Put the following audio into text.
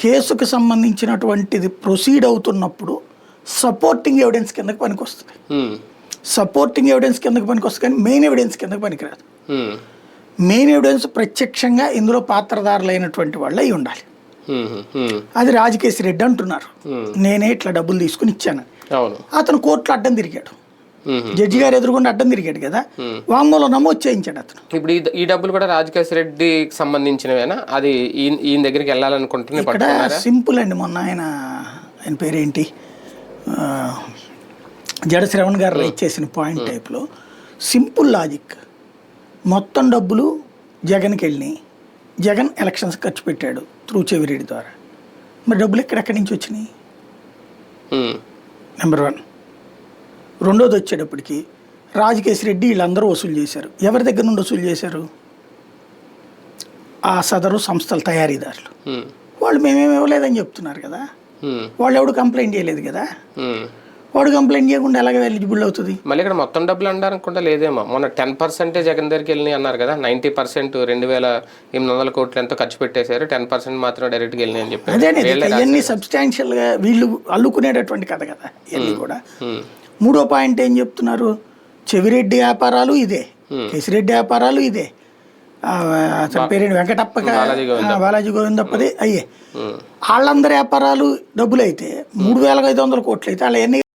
కేసుకు సంబంధించినటువంటిది ప్రొసీడ్ అవుతున్నప్పుడు సపోర్టింగ్ ఎవిడెన్స్ కిందకి పనికొస్తుంది. సపోర్టింగ్ ఎవిడెన్స్ కిందకి పనికొస్తుంది కానీ మెయిన్ ఎవిడెన్స్ కిందకి పనికిరాదు. మెయిన్ ఎవిడెన్స్ ప్రత్యక్షంగా ఇందులో పాత్రధారులైనటువంటి వాళ్ళు అయి ఉండాలి. అది రాజకేశి రెడ్డి అంటున్నారు, నేనే ఇట్లా డబ్బులు తీసుకుని ఇచ్చాను. అతను కోర్టులో అడ్డం తిరిగాడు, జడ్జి గారు ఎదురుకుండా అడ్డం తిరిగాడు కదా, వాంగ్మూలం నమోదు చేయించాడు అతను. ఇప్పుడు ఈ డబ్బులు కూడా రాజకేశి రెడ్డికి సంబంధించినవేనా? అది ఈయన దగ్గరికి వెళ్ళాలనుకుంటున్నా. ఇక్కడ సింపుల్ అండి, మొన్న ఆయన పేరేంటి జడ శ్రవణ్ గారు రైట్ చేసిన పాయింట్ టైప్లో సింపుల్ లాజిక్. మొత్తం డబ్బులు జగన్కి వెళ్ళినాయి, జగన్ ఎలక్షన్స్ ఖర్చు పెట్టాడు త్రూ చెవిరెడ్డి ద్వారా. మరి డబ్బులు ఎక్కడెక్కడి నుంచి వచ్చినాయి? నెంబర్ 1. రెండోది వచ్చేటప్పటికి రాజకేశి రెడ్డి వీళ్ళందరూ వసూలు చేశారు. ఎవరి దగ్గర నుండి వసూలు చేశారు? ఆ సదరు సంస్థల తయారీదారులు. వాళ్ళు మేమేమి ఇవ్వలేదని చెప్తున్నారు కదా, వాళ్ళు ఎవడు కంప్లైంట్ చేయలేదు కదా. వాడు కంప్లైంట్ చేయకుండా ఎలాగ ఎలిజిబుల్ అవుతుంది? మళ్ళీ ఇక్కడ మొత్తం డబ్బులు అన్నారనుకుంటా లేదేమో. మొన్న 10% జగన్ దగ్గరికి వెళ్ళినాయి అన్నారు కదా, 90% 2,800 కోట్లు ఎంతో ఖర్చు పెట్టేశారు, 10% మాత్రం డైరెక్ట్గా వెళ్ళినాయి అని చెప్పి. అదే ఇవన్నీ సబ్స్టాన్షియల్గా వీళ్ళు అల్లుకునేటటువంటి కథ కదా ఇవన్నీ కూడా. మూడో పాయింట్ ఏం చెప్తున్నారు? చెవిరెడ్డి వ్యాపారాలు ఇదే, కేసిరెడ్డి వ్యాపారాలు ఇదే, అతని పేరేంటి వెంకటప్ప బాలాజీ గోవిందప్పది అయ్యే. వాళ్ళందరి వ్యాపారాలు డబ్బులు అయితే 3,500 కోట్లు అయితే వాళ్ళు ఎన్ని